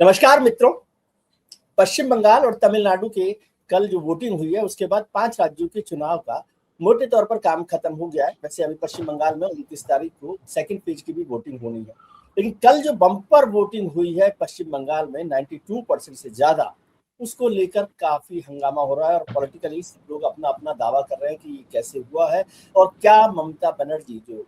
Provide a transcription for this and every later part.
नमस्कार मित्रों। पश्चिम बंगाल और तमिलनाडु के कल जो वोटिंग हुई है उसके बाद 5 राज्यों के चुनाव का मोटे तौर पर काम खत्म हो गया है। वैसे अभी पश्चिम बंगाल में 29 तारीख को सेकंड फेज की भी वोटिंग होनी है, लेकिन कल जो बम्पर वोटिंग हुई है पश्चिम बंगाल में 92% से ज्यादा, उसको लेकर काफी हंगामा हो रहा है और पॉलिटिकली सब लोग अपना अपना दावा कर रहे हैं कि ये कैसे हुआ है और क्या ममता बनर्जी जो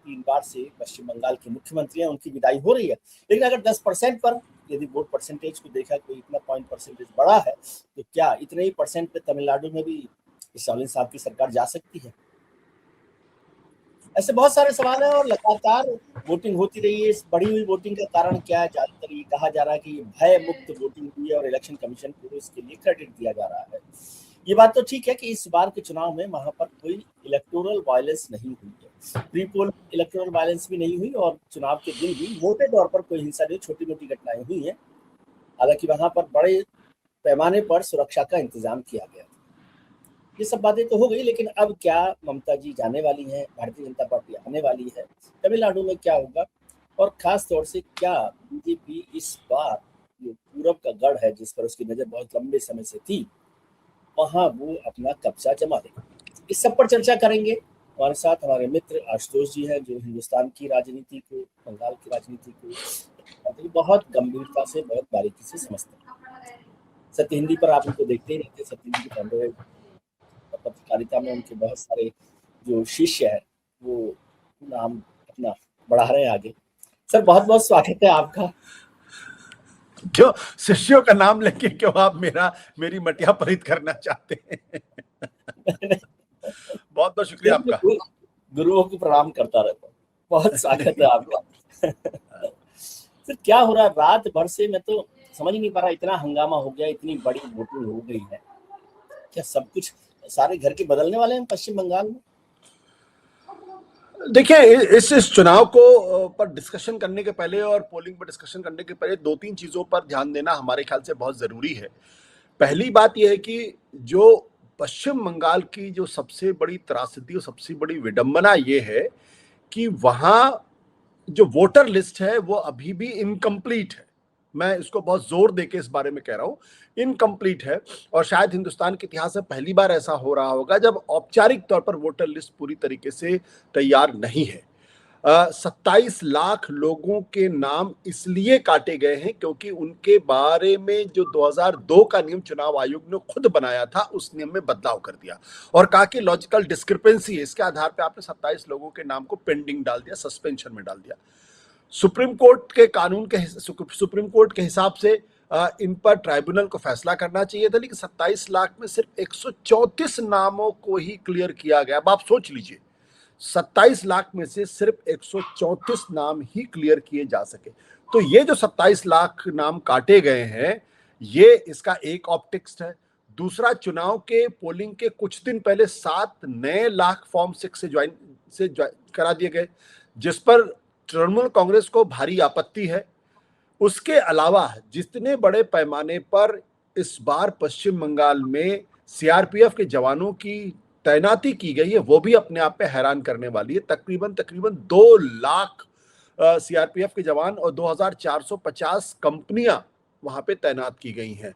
3 बार से पश्चिम बंगाल के मुख्यमंत्री हैं उनकी विदाई हो रही है। लेकिन अगर 10% पर यदि वोट परसेंटेज को देखा कोई इतना पॉइंट परसेंटेज बड़ा है तो क्या इतने ही परसेंट पे तमिलनाडु में भी स्टालिन साहब की सरकार जा सकती है? ऐसे बहुत सारे सवाल हैं और लगातार वोटिंग होती रही है। इस बढ़ी हुई वोटिंग का कारण क्या है? ज्यादातर ये कहा जा रहा है कि भय मुक्त वोटिंग हुई है और इलेक्शन कमीशन को इसके लिए क्रेडिट दिया जा रहा है। ये बात तो ठीक है कि इस बार के चुनाव में वहां पर कोई इलेक्टोरल वायलेंस नहीं हुई है, प्री पोल इलेक्टोरल वायलेंस भी नहीं हुई और चुनाव के दिन भी मोटे तौर पर कोई हिंसा नहीं, छोटी मोटी घटनाएं हुई हैं। हालांकि वहां पर बड़े पैमाने पर सुरक्षा का इंतजाम किया गया। ये सब बातें तो हो गई, लेकिन अब क्या ममता जी जाने वाली हैं, भारतीय जनता पार्टी आने वाली है, तमिलनाडु में क्या होगा और खास तौर से क्या बीजेपी इस बार जो पूरब का गढ़ है जिस पर उसकी नजर बहुत लंबे समय से थी वहां वो अपना कब्जा जमा लेगा। इस सब पर चर्चा करेंगे। हमारे साथ हमारे मित्र आशुतोष जी हैं जो हिंदुस्तान की राजनीति को, बंगाल की राजनीति को बहुत गंभीरता से, बहुत बारीकी से समझते हैं। सत्य हिंदी पर आप उनको देखते ही रहते, सत्य हिंदी के कैमरे पत्रकारिता में उनके बहुत सारे जो शिष्य है वो नाम अपना बढ़ा रहे हैं आगे। सर बहुत बहुत स्वागत है आपका। क्यों शिष्यों का नाम लेके क्यों आप मेरी मटिया पलित करना चाहते हैं? बहुत बहुत शुक्रिया आपका। गुरुओं को प्रणाम करता रहता हूँ। बहुत स्वागत है आपका। सर क्या हो रहा है? रात भर से मैं तो समझ नहीं पा रहा, इतना हंगामा हो गया, इतनी बड़ी वोटिंग हो गई है, क्या सब कुछ सारे घर के बदलने वाले हैं पश्चिम बंगाल में? देखिए, इस चुनाव को पर डिस्कशन करने के पहले और पोलिंग पर डिस्कशन करने के पहले 2-3 चीजों पर ध्यान देना हमारे ख्याल से बहुत जरूरी है। पहली बात यह है कि जो पश्चिम बंगाल की जो सबसे बड़ी त्रासदी और सबसे बड़ी विडंबना ये है कि वहां जो वोटर लिस्ट है वो अभी भी इनकम्प्लीट है। मैं इसको बहुत जोर देके इस बारे में कह रहा हूं, इनकम्प्लीट है। और शायद हिंदुस्तान के इतिहास में पहली बार ऐसा हो रहा होगा जब औपचारिक तौर पर वोटर लिस्ट पूरी तरीके से तैयार नहीं है। 27 लाख लोगों के नाम इसलिए काटे गए हैं क्योंकि उनके बारे में जो 2002 का नियम चुनाव आयोग ने खुद बनाया था उस नियम में बदलाव कर दिया और कहा कि लॉजिकल डिस्क्रिपेंसी है, इसके आधार पे आपने 27 लोगों के नाम को पेंडिंग डाल दिया, सस्पेंशन में डाल दिया। सुप्रीम कोर्ट के हिसाब से इन पर ट्राइब्यूनल को फैसला करना चाहिए था, लेकिन 27 लाख में सिर्फ 134 नामों को ही क्लियर किया गया। अब आप सोच लीजिए, 27 लाख में से सिर्फ 134 नाम ही क्लियर किए जा सके। तो ये जो 27 लाख नाम काटे गए हैं, ये इसका एक ऑप्टिक्स है। दूसरा, चुनाव के पोलिंग के कुछ दिन पहले 7 नए लाख फॉर्म 6 से करा दिए गए, जिस पर तृणमूल कांग्रेस को भारी आपत्ति है। उसके अलावा जितने बड़े पैमाने पर इस बार पश्चिम बंगाल में सीआरपीएफ के जवानों की तैनाती की गई है वो भी अपने आप में हैरान करने वाली है। तकरीबन 2 लाख सीआरपीएफ के जवान और 2450 कंपनियां वहां पे तैनात की गई हैं।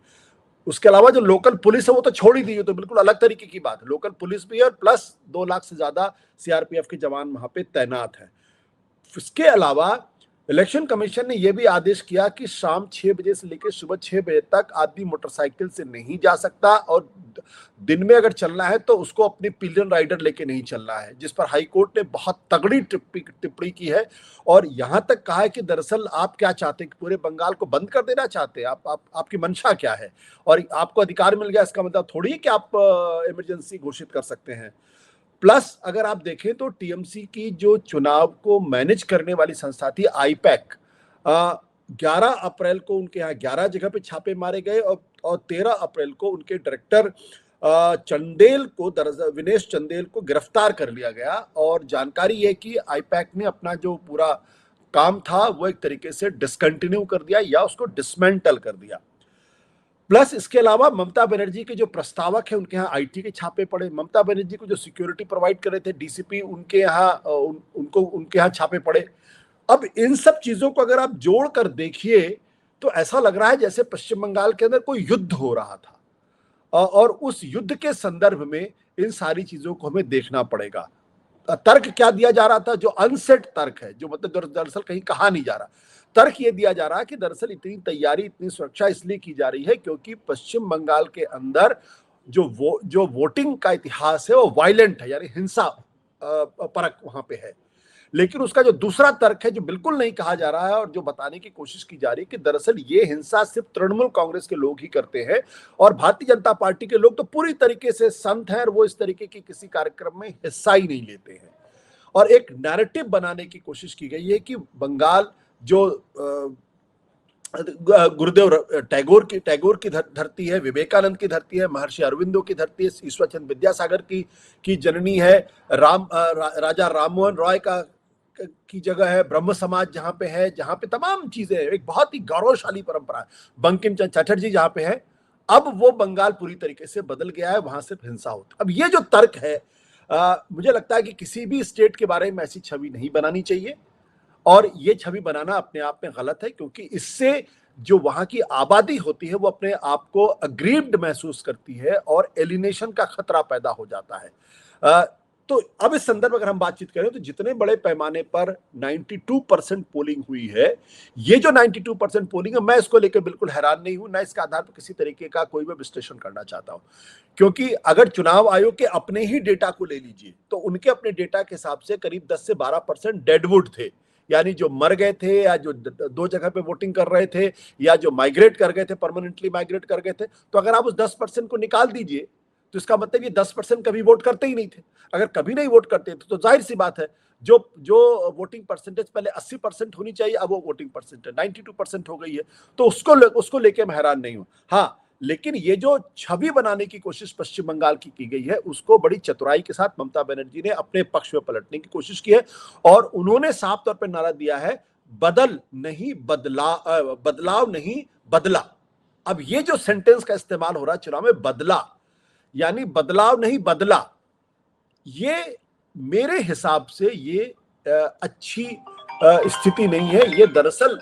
उसके अलावा जो लोकल पुलिस है वो तो छोड़ ही दी, तो बिल्कुल अलग तरीके की बात है। लोकल पुलिस भी है और प्लस 2 लाख से ज्यादा सीआरपीएफ के जवान वहां पे तैनात हैं। इसके अलावा इलेक्शन कमीशन ने यह भी आदेश किया कि शाम 6 बजे से लेकर सुबह 6 बजे तक आदमी मोटरसाइकिल से नहीं जा सकता और दिन में अगर चलना है तो उसको अपनी पिलियन राइडर लेके नहीं चलना है, जिस पर हाई कोर्ट ने बहुत तगड़ी टिप्पणी की है और यहां तक कहा है कि दरअसल आप क्या चाहते हैं कि पूरे बंगाल को बंद कर देना चाहते हैं? आपकी मंशा क्या है? और आपको अधिकार मिल गया इसका मतलब थोड़ी है कि आप इमरजेंसी घोषित कर सकते हैं। प्लस अगर आप देखें तो टीएमसी की जो चुनाव को मैनेज करने वाली संस्था थी आईपैक, 11 अप्रैल को उनके यहाँ 11 जगह पे छापे मारे गए और 13 अप्रैल को उनके डायरेक्टर विनेश चंदेल को गिरफ्तार कर लिया गया। और जानकारी है कि आईपैक ने अपना जो पूरा काम था वो एक तरीके से डिसकंटिन्यू कर दिया या उसको डिसमेंटल कर दिया। प्लस इसके अलावा ममता बनर्जी के जो प्रस्तावक है उनके यहाँ आईटी के छापे पड़े। ममता बनर्जी को जो सिक्योरिटी प्रोवाइड कर रहे थे डीसीपी, उनके यहाँ छापे पड़े। अब इन सब चीजों को अगर आप जोड़ कर देखिए तो ऐसा लग रहा है जैसे पश्चिम बंगाल के अंदर कोई युद्ध हो रहा था, और उस युद्ध के संदर्भ में इन सारी चीजों को हमें देखना पड़ेगा। तर्क क्या दिया जा रहा था, जो अनसेट तर्क है, जो मतलब दरअसल कहीं कहा नहीं जा रहा, तर्क ये दिया जा रहा है कि दरअसल इतनी तैयारी, इतनी सुरक्षा इसलिए की जा रही है क्योंकि पश्चिम बंगाल के अंदर जो वोटिंग का इतिहास है वो वायलेंट है, यानी हिंसा परक वहां पे है। लेकिन उसका जो दूसरा तर्क है, जो बिल्कुल नहीं कहा जा रहा है और जो बताने की कोशिश की जा रही है कि दरअसल ये हिंसा सिर्फ तृणमूल कांग्रेस के लोग ही करते हैं और भारतीय जनता पार्टी के लोग तो पूरी तरीके से संत हैं और वो इस तरीके की किसी कार्यक्रम में हिस्सा ही नहीं लेते हैं। और एक नैरेटिव बनाने की कोशिश की गई है कि बंगाल जो गुरुदेव टैगोर की धरती है, विवेकानंद की धरती है, महर्षि अरविंदो की धरती है, ईश्वरचंद्र विद्यासागर की जननी है, राजा राममोहन रॉय की जगह है, ब्रह्म समाज जहां पे है, जहां पे तमाम चीजें हैं, एक बहुत ही गौरवशाली परंपरा है, बंकिम चंद्र चटर्जी जहां पे है। अब वो बंगाल पूरी तरीके से बदल गया है, वहां सिर्फ हिंसा होती। अब ये जो तर्क है, मुझे लगता है कि किसी भी स्टेट के बारे में ऐसी छवि नहीं बनानी चाहिए और ये छवि बनाना अपने आप में गलत है, क्योंकि इससे जो वहां की आबादी होती है वो अपने आप को अग्रीव्ड महसूस करती है और एलिनेशन का खतरा पैदा हो जाता है। तो अब इस संदर्भ में अगर हम बातचीत करें तो जितने बड़े पैमाने पर 92% पोलिंग हुई है, ये जो 92% पोलिंग है, मैं इसको लेकर बिल्कुल हैरान नहीं हूं, ना इसके आधार पर किसी तरीके का कोई भी विश्लेषण करना चाहता हूं। क्योंकि अगर चुनाव आयोग के अपने ही डेटा को ले लीजिए तो उनके अपने डेटा के हिसाब से करीब 10 से 12% डेडवुड थे, यानी जो मर गए थे या जो दो जगह पे वोटिंग कर रहे थे या जो माइग्रेट कर गए थे, परमानेंटली माइग्रेट कर गए थे। तो अगर आप उस 10% को निकाल दीजिए तो इसका मतलब ये 10% कभी वोट करते ही नहीं थे। अगर कभी नहीं वोट करते थे तो जाहिर सी बात है जो वोटिंग परसेंटेज पहले 80% होनी चाहिए, अब वो वोटिंग परसेंटेज 92% हो गई है। तो उसको लेके मैं हैरान नहीं हूं। हाँ, लेकिन ये जो छवि बनाने की कोशिश पश्चिम बंगाल की गई है, उसको बड़ी चतुराई के साथ ममता बनर्जी ने अपने पक्ष में पलटने की कोशिश की है और उन्होंने साफ तौर पर नारा दिया है, बदलाव नहीं बदला। अब ये जो सेंटेंस का इस्तेमाल हो रहा है चुनाव में, बदला यानी बदलाव नहीं बदला, ये मेरे हिसाब से ये अच्छी स्थिति नहीं है। ये दरअसल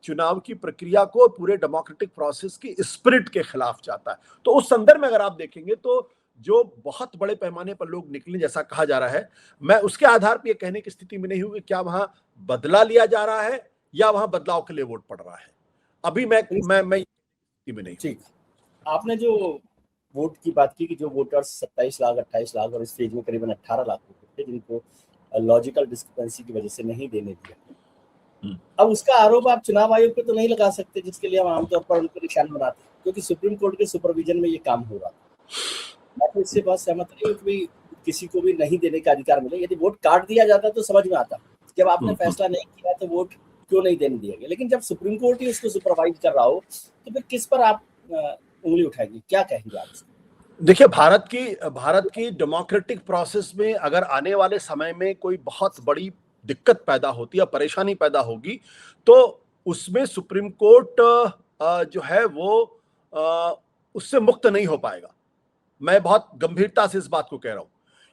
चुनाव की प्रक्रिया को, पूरे डेमोक्रेटिक प्रोसेस की स्पिरिट के खिलाफ जाता है। तो उस संदर्भ में अगर आप देखेंगे तो जो बहुत बड़े पैमाने पर लोग निकले जैसा कहा जा रहा है, मैं उसके आधार पर यह कहने की स्थिति में नहीं हूं कि क्या वहां बदला लिया जा रहा है या वहां बदलाव के लिए वोट पड़ रहा है। अभी मैं स्थिति में नहीं। ठीक, आपने जो वोट की बात की कि जो वोटर्स 27 लाख 28 लाख और इस स्टेज में करीबन 18 लाख थे जिनको लॉजिकल डिस्क्रिपेंसी की वजह से नहीं देने दिया। अब उसका आरोप आप चुनाव आयोग पे तो नहीं लगा सकते, जिसके लिए हम आमतौर पर उनको निशान बनाते हैं, क्योंकि सुप्रीम कोर्ट के सुपरविजन में ये काम हो रहा था। मैं तो इससे बहुत सहमत नहीं हूँ कि किसी को भी नहीं देने का अधिकार मिले। यदि वोट काट दिया जाता तो समझ में आता, जब आपने फैसला नहीं किया तो वोट क्यों नहीं देने दिया गया। लेकिन जब सुप्रीम कोर्ट ही उसको सुपरवाइज कर रहा हो तो फिर किस पर आप उंगली उठाएंगे, क्या कहेंगे आप? देखिए, भारत की डेमोक्रेटिक प्रोसेस में अगर आने वाले समय में कोई बहुत बड़ी दिक्कत पैदा होती है, परेशानी पैदा होगी, तो उसमें सुप्रीम कोर्ट जो है वो उससे मुक्त नहीं हो पाएगा। मैं बहुत गंभीरता से इस बात को कह रहा हूं,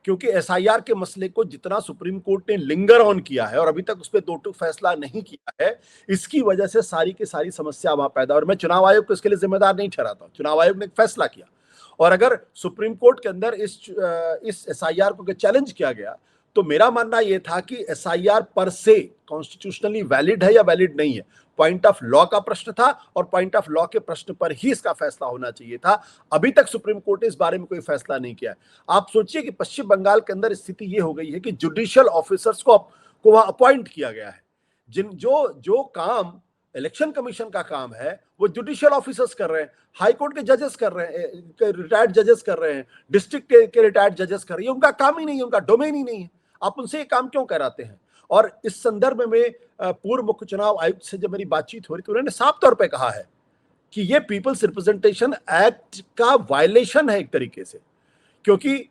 क्योंकि एसआईआर के मसले को जितना सुप्रीम कोर्ट ने लिंगर ऑन किया है और अभी तक उस पर दो टूक फैसला नहीं किया है, इसकी वजह से सारी की सारी समस्या वहां पैदा। और मैं चुनाव आयोग को इसके लिए जिम्मेदार नहीं ठहराता हूं। चुनाव आयोग ने एक फैसला किया और अगर सुप्रीम कोर्ट के अंदर इस एसआईआर को चैलेंज किया गया तो मेरा मानना यह था कि एसआईआर पर से कॉन्स्टिट्यूशनली वैलिड है या वैलिड नहीं है, पॉइंट ऑफ लॉ का प्रश्न था और पॉइंट ऑफ लॉ के प्रश्न पर ही इसका फैसला होना चाहिए था। अभी तक सुप्रीम कोर्ट ने इस बारे में कोई फैसला नहीं किया है। आप सोचिए कि पश्चिम बंगाल के अंदर स्थिति यह हो गई है कि जुडिशियल ऑफिसर्स को वहां अपॉइंट किया गया है। जो काम इलेक्शन कमीशन का काम है वो जुडिशियल ऑफिसर्स कर रहे हैं, हाई कोर्ट के जजेस कर रहे हैं, रिटायर्ड जजेस कर रहे हैं, डिस्ट्रिक्ट के रिटायर्ड जजेस कर रहे हैं। उनका काम ही नहीं है, उनका डोमेन ही नहीं है। आप उनसे ये काम क्यों कराते हैं? और इस संदर्भ में पूर्व मुख्य चुनाव आयुक्त से जब मेरी बातचीत हो रही तो उन्होंने साफ तौर पे कहा है कि ये पीपल्स रिप्रेजेंटेशन एक्ट का वायलेशन है एक तरीके से, क्योंकि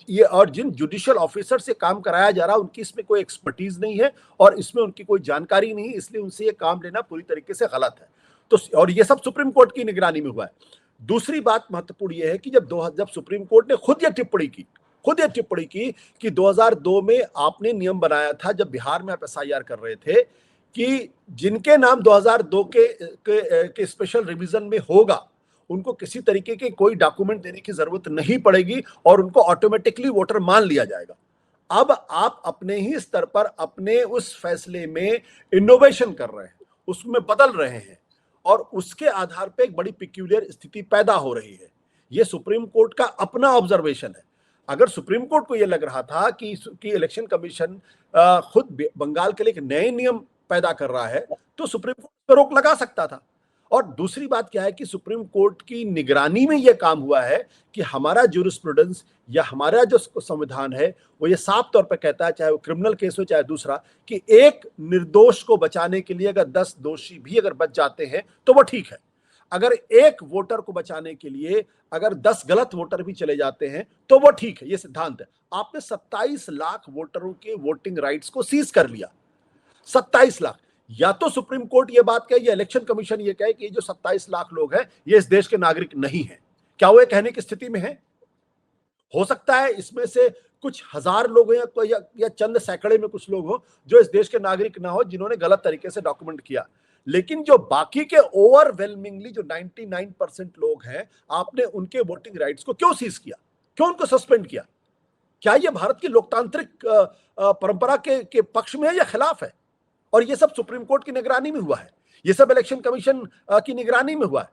ये और जिन जुडिशियल ऑफिसर से काम कराया जा रहा है उनकी इसमें कोई एक्सपर्टीज नहीं है और इसमें उनकी कोई जानकारी नहीं है, इसलिए उनसे ये काम लेना पूरी तरीके से गलत है। तो और ये सब सुप्रीम कोर्ट की निगरानी में हुआ है। दूसरी बात महत्वपूर्ण यह है कि जब सुप्रीम कोर्ट ने खुद यह टिप्पणी की कि 2002 में आपने नियम बनाया था, जब बिहार में आप एसआईआर कर रहे थे, कि जिनके नाम 2002 के स्पेशल रिवीजन में होगा उनको किसी तरीके के कोई डॉक्यूमेंट देने की जरूरत नहीं पड़ेगी और उनको ऑटोमेटिकली वोटर मान लिया जाएगा। अब आप अपने ही स्तर पर अपने उस फैसले में इनोवेशन कर रहे हैं, उसमें बदल रहे हैं और उसके आधार पर एक बड़ी पिक्यूलियर स्थिति पैदा हो रही है। यह सुप्रीम कोर्ट का अपना ऑब्जर्वेशन है। अगर सुप्रीम कोर्ट को यह लग रहा था कि इलेक्शन कमीशन खुद बंगाल के लिए एक नए नियम पैदा कर रहा है तो सुप्रीम कोर्ट पर रोक लगा सकता था। और दूसरी बात क्या है कि सुप्रीम कोर्ट की निगरानी में यह काम हुआ है कि हमारा ज्यूरिस्प्रूडेंस या हमारा जो संविधान है वो ये साफ तौर पर कहता है, चाहे वो क्रिमिनल केस हो चाहे दूसरा, कि एक निर्दोष को बचाने के लिए अगर 10 दोषी भी अगर बच जाते हैं तो वो ठीक है। अगर एक वोटर को बचाने के लिए अगर 10 गलत वोटर भी चले जाते हैं तो वो ठीक है। ये सिद्धांत है। आपने 27 लाख वोटरों के वोटिंग राइट्स को सीज कर लिया। 27 लाख। या तो सुप्रीम कोर्ट ये बात कहे या इलेक्शन कमीशन ये कहे कि जो 27 लाख लोग हैं ये इस देश के नागरिक नहीं है। क्या वो ये कहने की स्थिति में है? हो सकता है इसमें से कुछ हजार लोग हैं या चंद सैकड़े में कुछ लोग हो जो इस देश के नागरिक ना हो, जिन्होंने गलत तरीके से डॉक्यूमेंट किया। लेकिन जो बाकी के ओवरवेलमिंगली जो 99% लोग हैं, आपने उनके वोटिंग राइट्स को क्यों सीज किया? क्यों उनको सस्पेंड किया? क्या यह भारत की लोकतांत्रिक परंपरा के पक्ष में है या खिलाफ है? और ये सब सुप्रीम कोर्ट की निगरानी में हुआ है, ये सब इलेक्शन कमीशन की निगरानी में हुआ है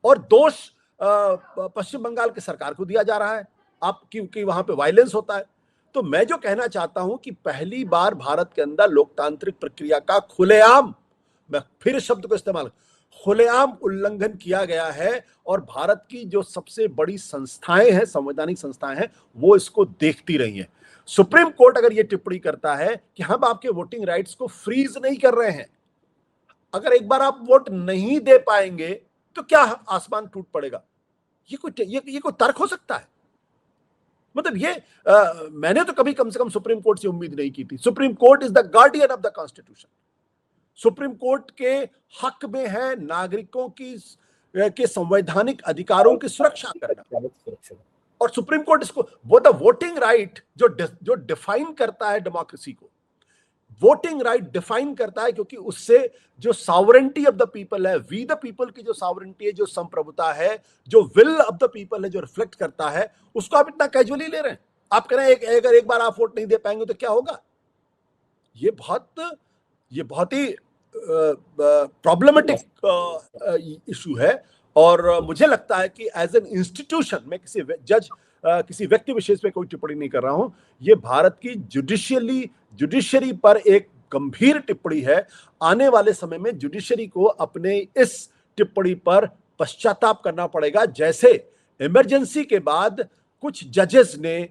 और दोष पश्चिम बंगाल की सरकार को दिया जा रहा है आप क्योंकि वहां पे वायलेंस होता है। तो मैं जो कहना चाहता हूं कि पहली बार भारत के अंदर लोकतांत्रिक प्रक्रिया का खुलेआम, मैं फिर शब्द को इस्तेमाल, खुलेआम उल्लंघन किया गया है और भारत की जो सबसे बड़ी संस्थाएं हैं, संवैधानिक संस्थाएं हैं, वो इसको देखती रही हैं। सुप्रीम कोर्ट अगर ये टिप्पणी करता है कि हम आपके वोटिंग राइट्स को फ्रीज नहीं कर रहे हैं, अगर एक बार आप वोट नहीं दे पाएंगे तो क्या आसमान टूट पड़ेगा? ये कोई तर्क हो सकता है? मतलब मैंने तो कभी कम से कम सुप्रीम कोर्ट से उम्मीद नहीं की थी। Supreme court is the guardian of the constitution. Supreme court के हक में है नागरिकों के संवैधानिक अधिकारों की सुरक्षा करना। और सुप्रीम कोर्ट इसको वो द वोटिंग राइट जो डिफाइन करता है डेमोक्रेसी को, वोटिंग राइट डिफाइन करता है, क्योंकि उससे जो सॉवरेंटी ऑफ द पीपल है, वी द पीपल की जो सॉवरेंटी है, जो संप्रभुता है, जो विल ऑफ द पीपल है, जो रिफ्लेक्ट करता है, उसको आप इतना कैजुअली ले रहे हैं। आप कह रहे हैं अगर एक बार आप वोट नहीं दे पाएंगे तो क्या होगा? ये बहुत ही प्रॉब्लमेटिक इशू है। और मुझे लगता है कि एज एन इंस्टीट्यूशन, मैं किसी व्यक्ति विशेष पे कोई टिप्पणी नहीं कर रहा हूं, ये भारत की जुडिशरी पर एक गंभीर टिप्पणी है। आने वाले समय में जुडिशरी को अपने इस टिप्पणी पर पश्चाताप करना पड़ेगा। जैसे इमरजेंसी के बाद कुछ जजेस ने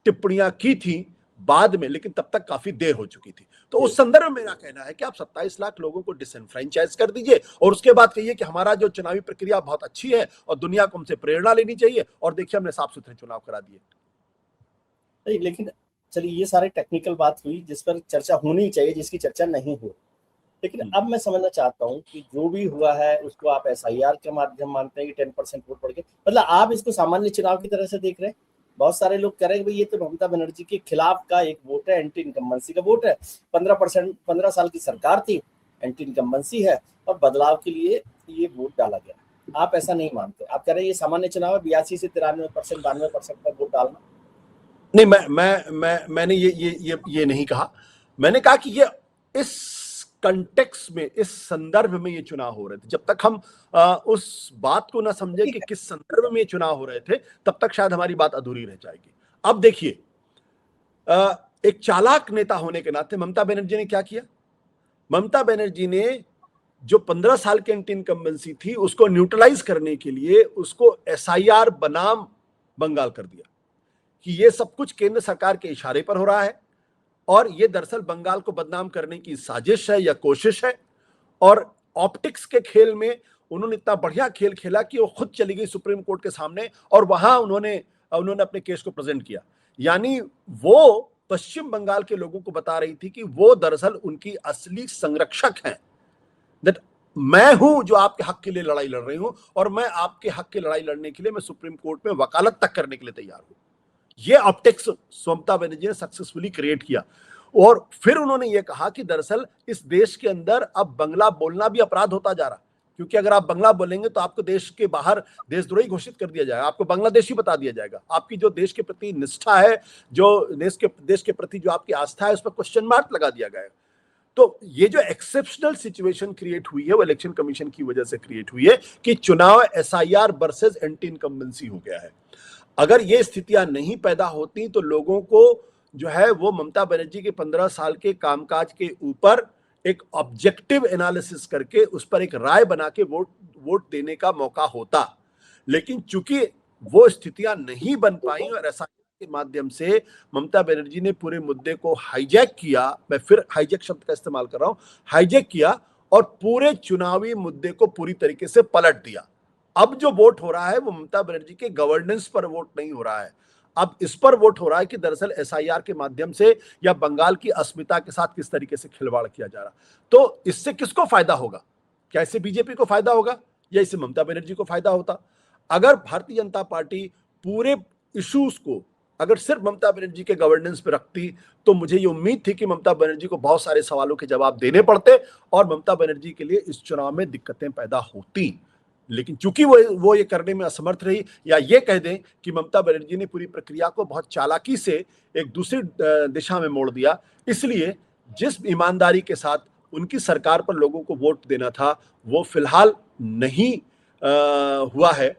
टिप्पणियां की थी बाद में, लेकिन तब तक काफी देर हो चुकी थी। तो उस संदर्भ में मेरा कहना है कि आप 27 लाख लोगों को डिसएनफ्रेंचाइज कर दीजिए और उसके बाद कहिए कि हमारा जो चुनावी प्रक्रिया बहुत अच्छी है और दुनिया को हमसे प्रेरणा लेनी चाहिए, और देखिए हमने साफ सुथरे चुनाव करा दिए। लेकिन चलिए, ये सारे टेक्निकल बात हुई जिस पर चर्चा होनी चाहिए, जिसकी चर्चा नहीं हो। लेकिन अब मैं समझना चाहता हूं कि जो भी हुआ है उसको आप एसआईआर के माध्यम मानते हैं कि 10% वोट पड़ गए, मतलब आप इसको सामान्य चुनाव की तरह से देख रहे हैं? बहुत सारे लोग कह रहे हैं कि भाई ये तो ममता बनर्जी के खिलाफ का एक वोट है, एंटी इनकम्बेंसी का वोट है। 15 साल की सरकार थी, एंटी इनकम्बेंसी है और बदलाव के लिए ये वोट डाला गया। आप ऐसा नहीं मानते? आप कह रहे हैं ये सामान्य चुनाव है, 82 से 93%, 92% का वोट डालना? नहीं, मैंने ये नहीं कहा। मैंने कहा कि ये इस कंटेक्स्ट में, इस संदर्भ में ये चुनाव हो रहे थे। जब तक हम उस बात को ना समझे कि किस संदर्भ में ये चुनाव हो रहे थे, तब तक शायद हमारी बात अधूरी रह जाएगी। अब देखिए, एक चालाक नेता होने के नाते ममता बनर्जी ने क्या किया? ममता बनर्जी ने जो 15 साल की एंटी इनकम्बेंसी थी उसको न्यूट्रलाइज करने के लिए उसको एसआईआर बनाम बंगाल कर दिया कि ये सब कुछ केंद्र सरकार के इशारे पर हो रहा है और ये दरअसल बंगाल को बदनाम करने की साजिश है या कोशिश है। और ऑप्टिक्स के खेल में उन्होंने इतना बढ़िया खेल खेला कि वो खुद चली गई सुप्रीम कोर्ट के सामने और वहां उन्होंने अपने केस को प्रेजेंट किया। यानी वो पश्चिम बंगाल के लोगों को बता रही थी कि वो दरअसल उनकी असली संरक्षक हैं, दैट मैं हूं जो आपके हक के लिए लड़ाई लड़ रही हूं और मैं आपके हक की लड़ाई लड़ने के लिए मैं सुप्रीम कोर्ट में वकालत तक करने के लिए तैयार हूं। ये ऑप्टिक्स ममता बनर्जी ने सक्सेसफुली क्रिएट किया। और फिर उन्होंने ये कहा कि दरअसल इस देश के अंदर अब बंगला बोलना भी अपराध होता जा रहा, क्योंकि अगर आप बंगला बोलेंगे तो आपको देश के बाहर देशद्रोही घोषित कर दिया जाएगा, आपको बांग्लादेशी बता दिया जाएगा, आपकी जो देश के प्रति निष्ठा है, जो देश के प्रति जो आपकी आस्था है, उस पर क्वेश्चन मार्क लगा दिया गया। तो ये जो एक्सेप्शनल सिचुएशन क्रिएट हुई है वो इलेक्शन कमीशन की वजह से क्रिएट हुई है कि चुनाव एसआईआर वर्सेस एंटी इनकम्बेंसी हो गया है। अगर ये स्थितियां नहीं पैदा होती तो लोगों को जो है वो ममता बनर्जी के 15 साल के कामकाज के ऊपर एक ऑब्जेक्टिव एनालिसिस करके उस पर एक राय बना के वोट देने का मौका होता। लेकिन चूंकि वो स्थितियां नहीं बन पाई और ऐसा के माध्यम से ममता बनर्जी ने पूरे मुद्दे को हाईजैक किया, मैं फिर हाईजैक शब्द का इस्तेमाल कर रहा हूं, हाईजैक किया और पूरे चुनावी मुद्दे को पूरी तरीके से पलट दिया। अब जो वोट हो रहा है वो ममता बनर्जी के गवर्नेंस पर वोट नहीं हो रहा है, अब इस पर वोट हो रहा है कि दरअसल एसआईआर के माध्यम से या बंगाल की अस्मिता के साथ किस तरीके से खिलवाड़ किया जा रहा। तो इससे किसको फायदा होगा? क्या इससे बीजेपी को फायदा होगा या इससे ममता बनर्जी को फायदा होता? अगर भारतीय जनता पार्टी पूरे इश्यूज को अगर सिर्फ ममता बनर्जी के गवर्नेंस पे रखती तो मुझे ये उम्मीद थी कि ममता बनर्जी को बहुत सारे सवालों के जवाब देने पड़ते और ममता बनर्जी के लिए इस चुनाव में दिक्कतें पैदा होती। लेकिन चूंकि वो ये करने में असमर्थ रही, या ये कह दें कि ममता बनर्जी ने पूरी प्रक्रिया को बहुत चालाकी से एक दूसरी दिशा में मोड़ दिया, इसलिए जिस ईमानदारी के साथ उनकी सरकार पर लोगों को वोट देना था वो फिलहाल नहीं हुआ है।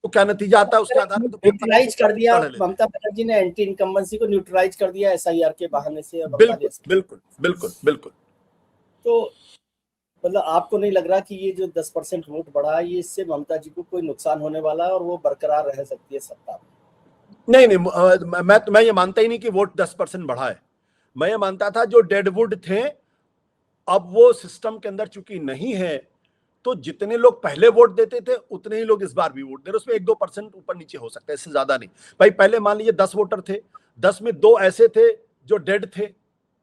तो क्या नतीजा आता है उसके आधार पर न्यूट्रलाइज कर दिया ममता बनर्जी ने, एंटी इनकम्बेंसी को न्यूट्रलाइज कर दिया एसआईआर के बहाने से। बिल्कुल बिल्कुल बिल्कुल बिल्कुल। तो मतलब आपको नहीं लग रहा कि ये जो 10% वोट बढ़ा है ये इससे ममता जी को कोई नुकसान होने वाला है और वो बरकरार रह सकती है सत्ता में? नहीं, मैं ये मानता ही नहीं कि वोट 10% बढ़ा है। मैं ये मानता था जो डेडवुड थे अब वो सिस्टम के अंदर चूंकि नहीं है तो जितने लोग पहले वोट देते थे उतने ही लोग इस बार भी वोट दे रहे। उसमें 1-2% ऊपर नीचे हो सकता है, इससे ज्यादा नहीं। भाई पहले मान लीजिए 10 वोटर थे, 10 में 2 ऐसे थे जो डेड थे,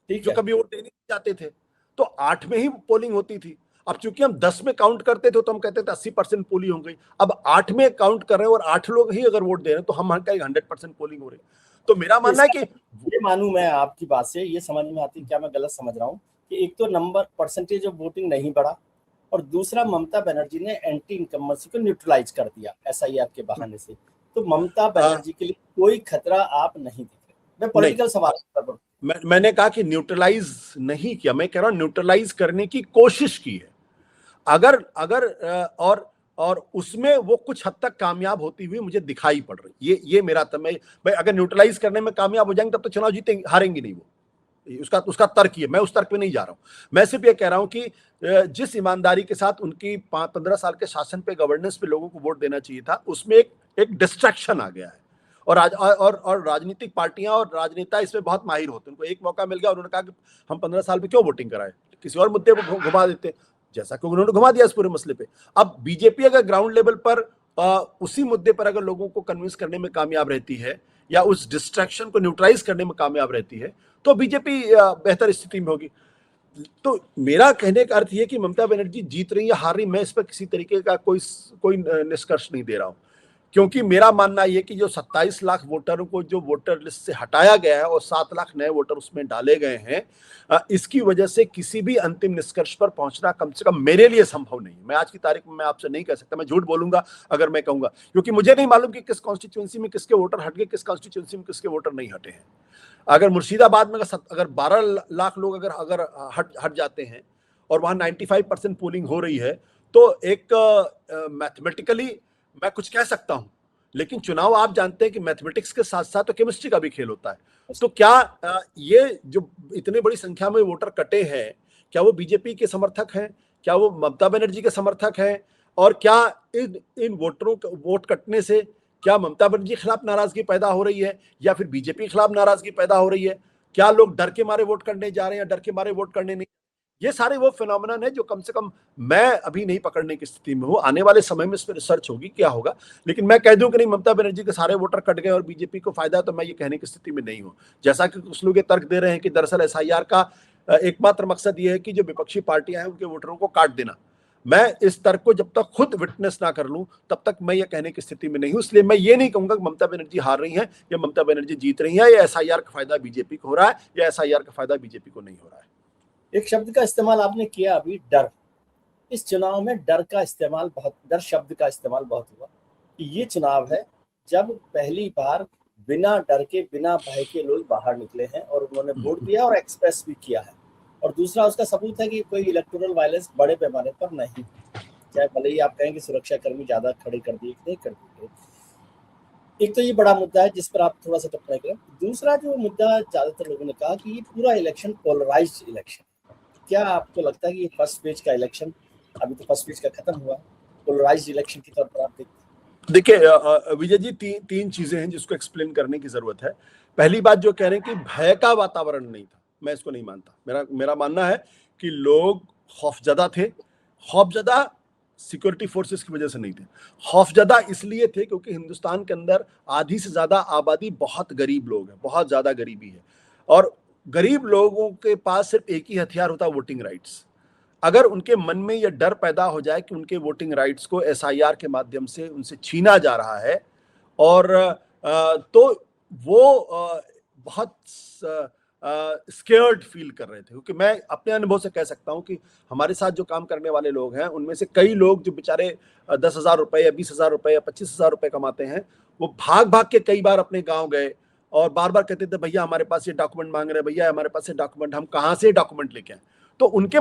जो कभी वोट देने नहीं जाते थे, तो 8 में ही पोलिंग होती थी। अब चूंकि हम 10 में काउंट करते थे तो हम कहते थे 80% पोलिंग हो गई। अब 8 में काउंट कर रहे हैं और 8 लोग ही अगर वोट दे रहे हैं तो हम 100% पोलिंग हो रही है। तो मेरा मानना है कि ये मानूं मैं आपकी बात से, ये समझ में आती है क्या मैं गलत समझ रहा हूँ कि एक तो नंबर परसेंटेज ऑफ वोटिंग नहीं बढ़ा और दूसरा ममता बनर्जी ने एंटी इनकम्बेंसी को न्यूट्रलाइज कर दिया एसआईआर के बहाने से, तो ममता बनर्जी के लिए कोई खतरा आप नहीं दिख रहे? मैं पॉलिटिकल सवाल कर रहा हूं। मैंने कहा कि न्यूट्रलाइज नहीं किया, मैं कह रहा हूं न्यूट्रलाइज करने की कोशिश की है। अगर और उसमें वो कुछ हद तक कामयाब होती हुई मुझे दिखाई पड़ रही। ये मेरा भाई अगर न्यूट्रलाइज करने में कामयाब हो जाएंगे तब तो चुनाव जीतेंगे, हारेंगे नहीं वो। उसका तर्क ये, मैं उस तर्क पे नहीं जा रहा हूं। मैं सिर्फ ये कह रहा हूं कि जिस ईमानदारी के साथ उनकी 15 साल के शासन पे, गवर्नेंस पे लोगों को वोट देना चाहिए था, उसमें एक डिस्ट्रैक्शन आ गया है। और राजनीतिक पार्टियां और राजनेता इसमें बहुत माहिर होते हैं। उनको एक मौका मिल गया, उन्होंने कहा कि हम 15 साल में क्यों वोटिंग कराएं, किसी और मुद्दे पर घुमा देते, जैसा कि उन्होंने घुमा दिया इस पूरे मसले पे। अब बीजेपी अगर ग्राउंड लेवल पर उसी मुद्दे पर अगर लोगों को कन्विंस करने में कामयाब रहती है या उस डिस्ट्रैक्शन को न्यूट्रलाइज करने में कामयाब रहती है तो बीजेपी बेहतर स्थिति में होगी। तो मेरा कहने का अर्थ यह कि ममता बनर्जी जीत रही है हार रही, मैं इस पर किसी तरीके का कोई निष्कर्ष नहीं दे रहा हूं, क्योंकि मेरा मानना यह कि जो 27 लाख वोटरों को जो वोटर लिस्ट से हटाया गया है और 7 लाख नए वोटर उसमें डाले गए हैं, इसकी वजह से किसी भी अंतिम निष्कर्ष पर पहुंचना कम से कम मेरे लिए संभव नहीं। मैं आज की तारीख में मैं आपसे नहीं कह सकता, मैं झूठ बोलूंगा अगर मैं कहूंगा, क्योंकि मुझे नहीं मालूम कि किस कॉन्स्टिट्यूंसी में किसके वोटर हट गए, किस कॉन्स्टिट्यूंसी में किसके वोटर नहीं हटे हैं। अगर मुर्शिदाबाद में अगर 12 लाख लोग अगर हट जाते हैं और वहां 95% पोलिंग हो रही है तो एक मैथमेटिकली मैं कुछ कह सकता हूं, लेकिन चुनाव आप जानते हैं कि मैथमेटिक्स के साथ साथ तो केमिस्ट्री का भी खेल होता है। तो क्या ये जो इतनी बड़ी संख्या में वोटर कटे हैं, क्या वो बीजेपी के समर्थक हैं, क्या वो ममता बनर्जी के समर्थक हैं, और क्या इन वोटरों के वोट कटने से क्या ममता बनर्जी के खिलाफ नाराजगी पैदा हो रही है या फिर बीजेपी के खिलाफ नाराजगी पैदा हो रही है? क्या लोग डर के मारे वोट करने जा रहे हैं या डर के मारे वोट करने नहीं? ये सारे वो फिनोमेनन है जो कम से कम मैं अभी नहीं पकड़ने की स्थिति में हूं। आने वाले समय में इस पर रिसर्च होगी क्या होगा, लेकिन मैं कह दूं कि नहीं ममता बनर्जी के सारे वोटर कट गए और बीजेपी को फायदा, तो मैं ये कहने की स्थिति में नहीं हूं। जैसा कि कुछ लोग ये तर्क दे रहे हैं कि दरअसल एसआईआर का एकमात्र मकसद ये है कि जो विपक्षी पार्टियां हैं उनके वोटरों को काट देना। मैं इस तर्क को जब तक खुद विटनेस ना कर लूं तब तक मैं ये कहने की स्थिति में नहीं हूं। इसलिए मैं ये नहीं कहूंगा कि ममता बनर्जी हार रही हैं या ममता बनर्जी जीत रही हैं, या एसआईआर का फायदा बीजेपी को हो रहा है या एसआईआर का फायदा बीजेपी को नहीं हो रहा है। एक शब्द का इस्तेमाल आपने किया अभी, डर। इस चुनाव में डर का इस्तेमाल बहुत, डर शब्द का इस्तेमाल बहुत हुआ। ये चुनाव है जब पहली बार बिना डर के, बिना भय के लोग बाहर निकले हैं और उन्होंने वोट दिया और एक्सप्रेस भी किया है। और दूसरा उसका सबूत है कि कोई इलेक्टोरल वायलेंस बड़े पैमाने पर नहीं, चाहे भले ही आप कहें कि सुरक्षा कर्मी ज्यादा खड़े कर दिए, नहीं कर दिए। एक तो ये बड़ा मुद्दा है जिस पर आप थोड़ा सा टिप्पणी करें। दूसरा जो मुद्दा ज्यादातर लोगों ने कहा कि ये पूरा इलेक्शन पोलराइज्ड इलेक्शन। क्या आपको लगता है कि ये फर्स्ट फेज का इलेक्शन, अभी तो फर्स्ट फेज का खत्म हुआ, पोलराइज्ड इलेक्शन के तौर पर आप देखते हैं? देखिए विजय जी, तीन चीजें हैं जिसको एक्सप्लेन करने की जरूरत है। पहली बात जो कह रहे हैं कि भय का वातावरण नहीं था, मैं इसको नहीं मानता। मेरा मानना है कि लोग खौफजदा थे। खौफजदा सिक्योरिटी फोर्सेस की वजह से नहीं थे, खौफजदा इसलिए थे क्योंकि हिंदुस्तान के अंदर आधी से ज्यादा आबादी बहुत गरीब लोग हैं, बहुत ज्यादा गरीबी है, और गरीब लोगों के पास सिर्फ एक ही हथियार होता है, वोटिंग राइट्स। अगर उनके मन में यह डर पैदा हो जाए कि उनके वोटिंग राइट्स को एसआईआर के माध्यम से उनसे छीना जा रहा है, और तो वो बहुत स्केयर्ड फील कर रहे थे। क्योंकि मैं अपने अनुभव से कह सकता हूं कि हमारे साथ जो काम करने वाले लोग हैं उनमें से कई लोग जो बेचारे 10,000 रुपए या 20,000 रुपए या 25,000 रुपए कमाते हैं, वो भाग भाग के कई बार अपने गांव गए और बार बार कहते थे भैया हमारे पास ये डॉक्यूमेंट मांग रहे हैं, भैया हमारे पास ये डॉक्यूमेंट, हम कहाँ से डॉक्यूमेंट लेके आए। तो उनके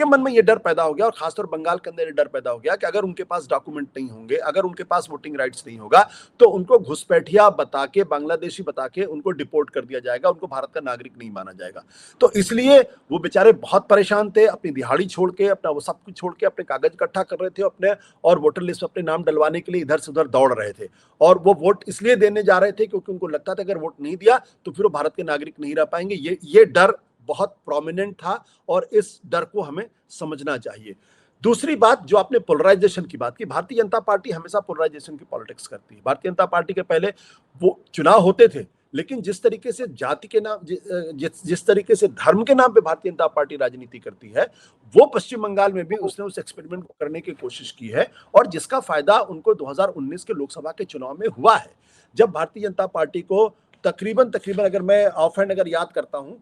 मन में ये डर पैदा हो गया, और खासतौर बंगाल के अंदर ये डर पैदा हो गया कि अगर उनके पास डॉक्यूमेंट नहीं होंगे, अगर उनके पास वोटिंग राइट्स नहीं होगा, तो उनको घुसपैठिया बता के, बांग्लादेशी बता के उनको डिपोर्ट कर दिया जाएगा, उनको भारत का नागरिक नहीं माना जाएगा। तो इसलिए वो बेचारे बहुत परेशान थे, अपनी दिहाड़ी छोड़ के, अपना वो सब कुछ छोड़ के अपने कागज इकट्ठा कर रहे थे अपने, और वोटर लिस्ट में अपने नाम डलवाने के लिए इधर से उधर दौड़ रहे थे। और वो वोट इसलिए देने जा रहे थे क्योंकि उनको लगता था अगर वोट नहीं दिया तो फिर वो भारत के नागरिक नहीं रह पाएंगे। ये डर बहुत प्रोमिनेंट था, और इस डर को हमें समझना चाहिए। दूसरी बात जो आपने पोलराइजेशन की बात की, भारतीय जनता पार्टी हमेशा पोलराइजेशन की पॉलिटिक्स करती है। भारतीय जनता पार्टी के पहले वो चुनाव होते थे, लेकिन जिस तरीके से जाति के नाम, जिस तरीके से धर्म के नाम पे भारतीय जनता पार्टी राजनीति करती है, वो पश्चिम बंगाल में भी उसने उस एक्सपेरिमेंट को करने की कोशिश की है, और जिसका फायदा उनको 2019 के लोकसभा के चुनाव में हुआ है। जब भारतीय जनता पार्टी को तकरीबन अगर मैं ऑफ हैंड अगर याद करता हूं,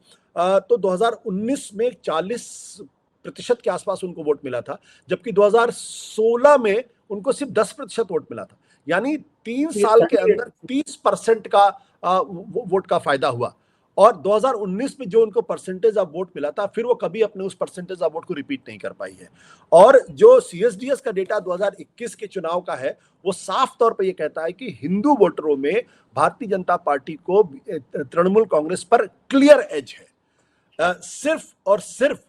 तो 2019 में 40% के आसपास उनको वोट मिला था, जबकि 2016 में उनको सिर्फ 10% वोट मिला था। यानी 3 साल के अंदर 30% का वोट का फायदा हुआ। और 2019 में जो उनको परसेंटेज ऑफ वोट मिला था, फिर वो कभी अपने उस परसेंटेज ऑफ वोट को रिपीट नहीं कर पाई है। और जो सीएसडीएस का डेटा 2021 के चुनाव का है, वो साफ तौर पर यह कहता है कि हिंदू वोटरों में भारतीय जनता पार्टी को तृणमूल कांग्रेस पर क्लियर एज है। सिर्फ और सिर्फ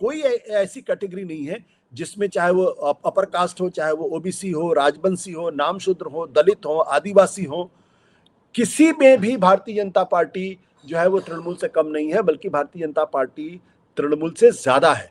कोई ऐसी कैटेगरी नहीं है जिसमें, चाहे वो अपर कास्ट हो, चाहे वो ओबीसी हो, राजवंशी हो, नामशूद्र हो, दलित हो, आदिवासी हो, किसी में भी भारतीय जनता पार्टी जो है वो तृणमूल से कम नहीं है, बल्कि भारतीय जनता पार्टी तृणमूल से ज्यादा है।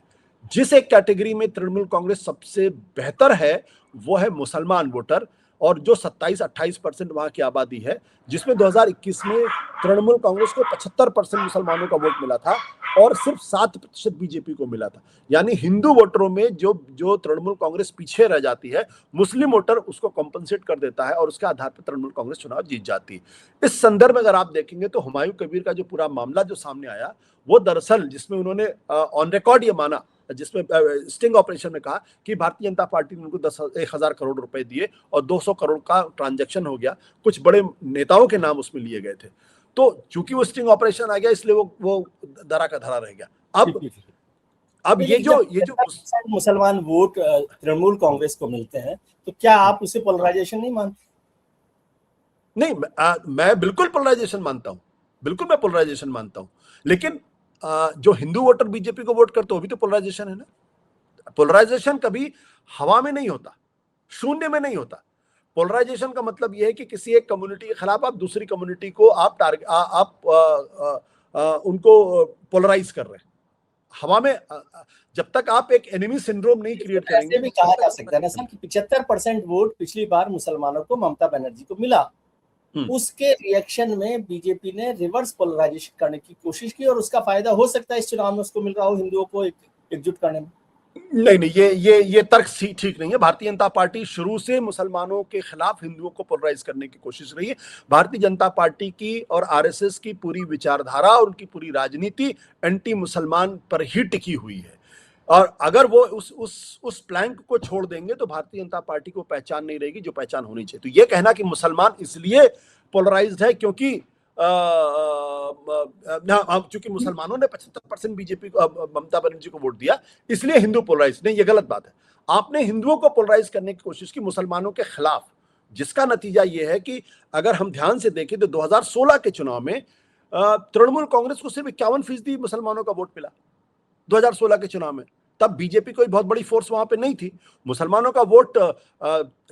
जिस एक कैटेगरी में तृणमूल कांग्रेस सबसे बेहतर है वो है मुसलमान वोटर, और जो 27-28% वहां की आबादी है, जिसमें 2021 में तृणमूल कांग्रेस को 75% मुसलमानों का वोट मिला था और सिर्फ 7% बीजेपी को मिला था। यानी हिंदू वोटरों में जो तृणमूल कांग्रेस पीछे रह जाती है, मुस्लिम वोटर उसको कॉम्पनसेट कर देता है और उसके आधार पर तृणमूल कांग्रेस चुनाव जीत जाती है। इस संदर्भ में अगर आप देखेंगे तो हुमायूं कबीर का जो पूरा मामला जो सामने आया, वो दरअसल जिसमें उन्होंने ऑन रिकॉर्ड ये माना, जिसमें स्टिंग ऑपरेशन में कहा कि भारतीय जनता पार्टी ने उनको 1,000 करोड़ रुपए दिए और 200 करोड़ का ट्रांजैक्शन हो गया, कुछ बड़े नेताओं के नाम उसमें लिए गए थे। तो चूंकि वो स्टिंग ऑपरेशन आ गया, इसलिए वो धरा का धरा रह गया। अब ये जो मुसलमान वोट तृणमूल कांग्रेस को मिलते हैं, तो क्या आप उसे पोलराइजेशन नहीं मानते? नहीं, मैं बिल्कुल पोलराइजेशन मानता हूं, बिल्कुल मैं पोलराइजेशन मानता हूं, लेकिन जो हिंदू वोटर बीजेपी को वोट करते हो भी तो पोलराइजेशन है ना। पोलराइजेशन कभी हवा में नहीं होता, शून्य में नहीं होता। पोलराइजेशन का मतलब यह है कि किसी एक कम्युनिटी के खिलाफ आप दूसरी कम्युनिटी को उनको पोलराइज कर रहे हैं। हवा में जब तक आप एक एनिमी सिंड्रोम नहीं क्रिएट करेंगे, भी कहा जा सकता है ना सर कि 75% वोट पिछली बार मुसलमानों को ममता बनर्जी को मिला। उसके रिएक्शन में बीजेपी ने रिवर्स पोलराइजेशन करने की कोशिश की, और उसका फायदा हो सकता है इस चुनाव में उसको मिल रहा हो, हिंदुओं को एक एकजुट करने में? नहीं नहीं, ये तर्क ठीक नहीं है। भारतीय जनता पार्टी शुरू से मुसलमानों के खिलाफ हिंदुओं को पोलराइज करने की कोशिश रही है। भारतीय जनता पार्टी की और आरएसएस की पूरी विचारधारा और उनकी पूरी राजनीति एंटी मुसलमान पर ही टिकी हुई है। और अगर वो उस प्लैंक को छोड़ देंगे तो भारतीय जनता पार्टी को पहचान नहीं रहेगी जो पहचान होनी चाहिए। तो ये कहना कि मुसलमान इसलिए पोलराइज्ड है क्योंकि चूंकि मुसलमानों ने 75% बीजेपी को, ममता बनर्जी को वोट दिया, इसलिए हिंदू पोलराइज नहीं, ये गलत बात है। आपने हिंदुओं को पोलराइज करने की कोशिश की मुसलमानों के खिलाफ, जिसका नतीजा ये है कि अगर हम ध्यान से देखें तो 2016 के चुनाव में तृणमूल कांग्रेस को सिर्फ 51% मुसलमानों का वोट मिला 2016 के चुनाव में। तब बीजेपी कोई बहुत बड़ी फोर्स वहां पे नहीं थी। मुसलमानों का वोट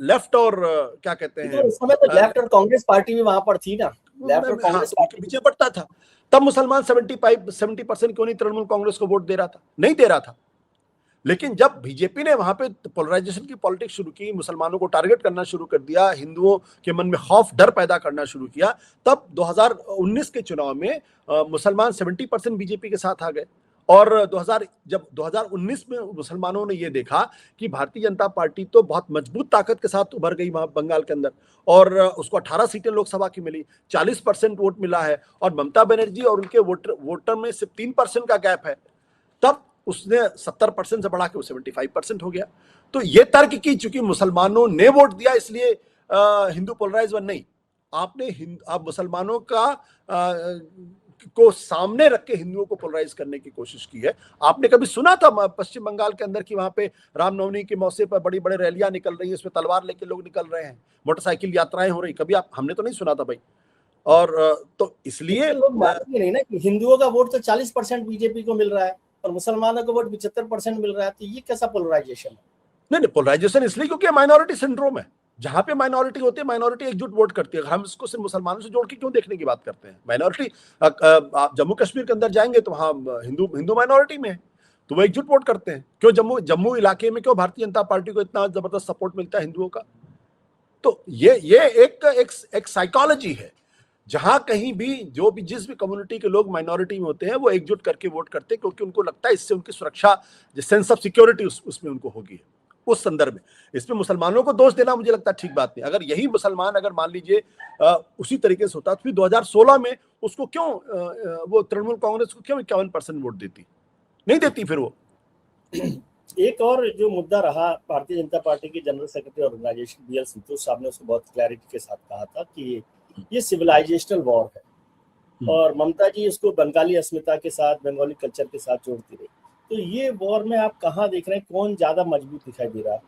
लेफ्ट और क्या कहते हैं, उस समय तो लेफ्ट और कांग्रेस पार्टी भी वहां पर थी ना, लेफ्ट और कांग्रेस पार्टी पीछे बढ़ता था। तब मुसलमान 70% क्यों नहीं तृणमूल कांग्रेस को वोट दे रहा था? नहीं दे रहा था। लेकिन जब बीजेपी ने वहां पे पोलराइजेशन की पॉलिटिक्स शुरू की, मुसलमानों को टारगेट करना शुरू कर दिया, हिंदुओं के मन में खौफ डर पैदा करना शुरू किया, तब 2019 के चुनाव में मुसलमान 70% बीजेपी के साथ आ गए। और जब 2019 में मुसलमानों ने यह देखा कि भारतीय जनता पार्टी तो बहुत मजबूत ताकत के साथ उभर गई वहां बंगाल के अंदर, और उसको 18 सीटें लोकसभा की मिली, 40% वोट मिला है, और ममता बनर्जी और उनके वोटर में सिर्फ 3% का गैप है, तब उसने 70% से बढ़ा के 75% हो गया। तो ये तर्क की चूंकि मुसलमानों ने वोट दिया इसलिए हिंदू पोलराइज नहीं। आप मुसलमानों का को सामने रख के हिंदुओं को पोलराइज करने की कोशिश की है। आपने कभी सुना था पश्चिम बंगाल के अंदर कि वहां पे रामनवमी के मौके पर बड़ी बड़ी रैलियां निकल रही है, उसमें तलवार लेके लोग निकल रहे हैं, मोटरसाइकिल यात्राएं हो रही? कभी हमने तो नहीं सुना था भाई। और तो इसलिए लोग मानेंगे नहीं ना कि हिंदुओं का वोट तो 40% बीजेपी को मिल रहा है और मुसलमानों का वोट 75% मिल रहा है, तो ये कैसा पोलराइजेशन है? नहीं, पोलराइजेशन इसलिए क्योंकि माइनॉरिटी सिंड्रोम है। जहां पे माइनॉरिटी होती है, माइनॉरिटी एकजुट वोट करती है। हम इसको सिर्फ मुसलमानों से जोड़ के क्यों देखने की बात करते हैं? माइनॉरिटी, आप जम्मू कश्मीर के अंदर जाएंगे तो वहां हिंदू माइनॉरिटी में है, तो वो एकजुट वोट करते हैं। क्यों जम्मू इलाके में क्यों भारतीय जनता पार्टी को इतना जबरदस्त सपोर्ट मिलता है हिंदुओं का? तो ये एक साइकोलॉजी है, जहां कहीं भी जिस भी कम्युनिटी के लोग माइनॉरिटी में होते हैं वो एकजुट करके वोट करते हैं, क्योंकि उनको लगता है इससे उनकी सुरक्षा, सेंस ऑफ सिक्योरिटी उसमें उनको होगी। उस संदर्भ में इसमें मुसलमानों को दोष देना मुझे लगता है ठीक बात नहीं। अगर यही मुसलमान अगर मान लीजिए उसी तरीके से होता तो फिर 2016 में उसको क्यों वो तृणमूल कांग्रेस को क्यों 51% वोट देती? नहीं देती फिर वो। एक और जो मुद्दा रहा, भारतीय जनता पार्टी के जनरल सेक्रेटरी ऑर्गेनाइजेशन BL संतोष साहब ने उसको बहुत क्लैरिटी के साथ कहा था कि ये सिविलाइजेशनल वॉर है और ममता जी इसको बंगाली अस्मिता के साथ, बंगाली कल्चर के साथ जोड़ती रही। तो ये वॉर में आप कहाँ देख रहे हैं, कौन ज्यादा मजबूत दिखाई दे रहा है?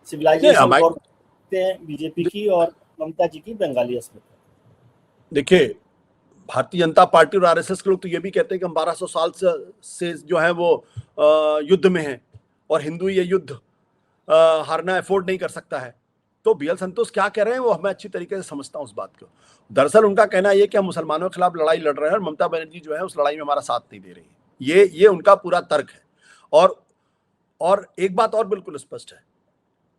सिविलाइजेशन वॉर बीजेपी की और ममता जी की बंगाली अस्मिता? देखिए, भारतीय जनता पार्टी और आरएसएस के लोग तो ये भी कहते हैं कि हम 1200 साल से जो है वो युद्ध में हैं और हिंदू ये युद्ध हारना अफोर्ड नहीं कर सकता है। तो BL संतोष क्या कह रहे हैं वो मैं अच्छी तरीके से समझता हूं उस बात को। दरअसल उनका कहना यह कि हम मुसलमानों के खिलाफ लड़ाई लड़ रहे हैं और ममता बनर्जी जो है उस लड़ाई में हमारा साथ नहीं दे रही है। ये उनका पूरा तर्क है। और एक बात और बिल्कुल स्पष्ट है,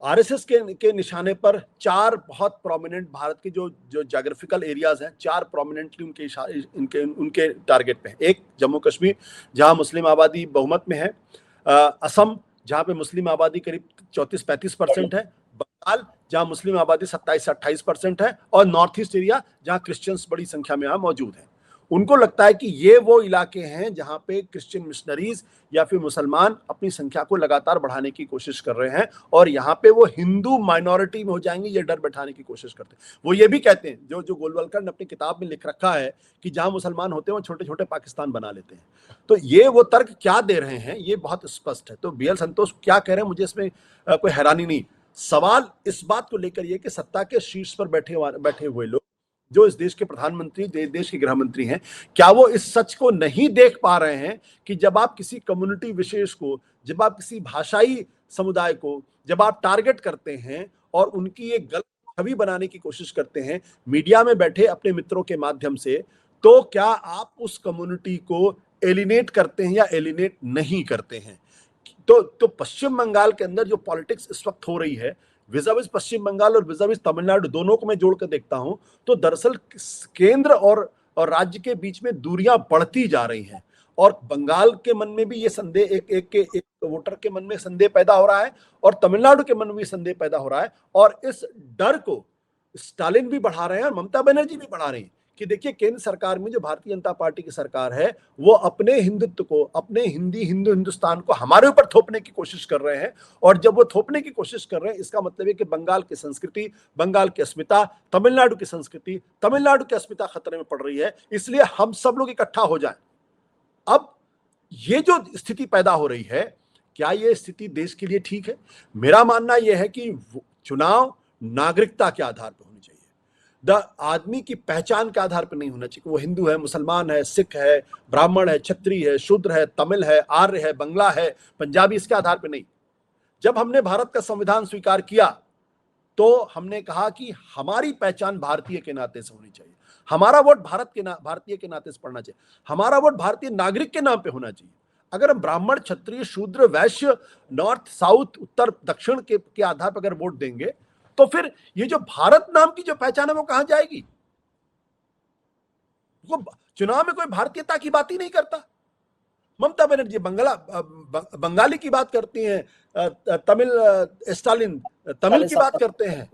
आरएसएस के निशाने पर 4 बहुत प्रोमिनेंट भारत के जो ज्योग्राफिकल एरियाज हैं, 4 प्रोमिनेंटली उनके टारगेट पे हैं। एक जम्मू कश्मीर जहां मुस्लिम आबादी बहुमत में है, असम जहां पे मुस्लिम आबादी करीब 34-35% है, बंगाल जहां मुस्लिम आबादी 27 से 28% है, और नॉर्थ ईस्ट एरिया जहां क्रिश्चियंस बड़ी संख्या में यहाँ मौजूद हैं। उनको लगता है कि ये वो इलाके हैं जहां पे क्रिश्चियन मिशनरीज या फिर मुसलमान अपनी संख्या को लगातार बढ़ाने की कोशिश कर रहे हैं और यहाँ पे वो हिंदू माइनॉरिटी में हो जाएंगे, ये डर बैठाने की कोशिश करते हैं। वो ये भी कहते हैं, जो गोलवलकर ने अपनी किताब में लिख रखा है कि जहां मुसलमान होते हैं वो छोटे छोटे पाकिस्तान बना लेते हैं। तो ये वो तर्क क्या दे रहे हैं ये बहुत स्पष्ट है। तो BL संतोष क्या कह रहे हैं मुझे इसमें कोई हैरानी नहीं। सवाल इस बात को लेकर ये कि सत्ता के शीर्ष पर बैठे हुए लोग जो इस देश के प्रधानमंत्री, देश के गृह मंत्री हैं, क्या वो इस सच को नहीं देख पा रहे हैं कि जब आप किसी कम्युनिटी विशेष को, जब आप किसी भाषाई समुदाय को जब आप टारगेट करते हैं और उनकी एक गलत छवि बनाने की कोशिश करते हैं मीडिया में बैठे अपने मित्रों के माध्यम से, तो क्या आप उस कम्युनिटी को एलिनेट करते हैं या एलिनेट नहीं करते हैं? तो पश्चिम बंगाल के अंदर जो पॉलिटिक्स इस वक्त हो रही है, विज़ाविज़ पश्चिम बंगाल और विज़ाविज़ तमिलनाडु, दोनों को मैं जोड़कर देखता हूं तो दरअसल केंद्र और राज्य के बीच में दूरियां बढ़ती जा रही हैं और बंगाल के मन में भी ये संदेह एक वोटर के मन में संदेह पैदा हो रहा है और तमिलनाडु के मन में भी संदेह पैदा हो रहा है। और इस डर को स्टालिन भी बढ़ा रहे हैं और ममता बनर्जी भी बढ़ा रही है कि देखिए केंद्र सरकार में जो भारतीय जनता पार्टी की सरकार है वो अपने हिंदुत्व को, अपने हिंदुस्तान को हमारे ऊपर थोपने की कोशिश कर रहे हैं। और जब वो थोपने की कोशिश कर रहे हैं इसका मतलब है कि बंगाल की संस्कृति, बंगाल की अस्मिता, तमिलनाडु की संस्कृति, तमिलनाडु की अस्मिता खतरे में पड़ रही है। इसलिए हम सब लोग इकट्ठा हो जाएं। अब ये जो स्थिति पैदा हो रही है, क्या ये स्थिति देश के लिए ठीक है? मेरा मानना यह है कि चुनाव नागरिकता के आधार पर होनी चाहिए, आदमी की पहचान के आधार पर नहीं होना चाहिए। वो हिंदू है, मुसलमान है, सिख है, ब्राह्मण है, क्षत्रिय है, शूद्र है, तमिल है, आर्य है, बंगला है, पंजाबी, इसके आधार पर नहीं। जब हमने भारत का संविधान स्वीकार किया तो हमने कहा कि हमारी पहचान भारतीय के नाते से होनी चाहिए, हमारा वोट भारतीय के नाते से पड़ना चाहिए, हमारा वोट भारतीय नागरिक के नाम पे होना चाहिए। अगर हम ब्राह्मण, क्षत्रिय, शूद्र, वैश्य, नॉर्थ, साउथ, उत्तर, दक्षिण के आधार पर अगर वोट देंगे तो फिर ये जो भारत नाम की जो पहचान है वो कहां जाएगी? वो चुनाव में कोई भारतीयता की बात ही नहीं करता। ममता बनर्जी बंगाली की बात करती हैं, स्टालिन तमिल की बात करते हैं,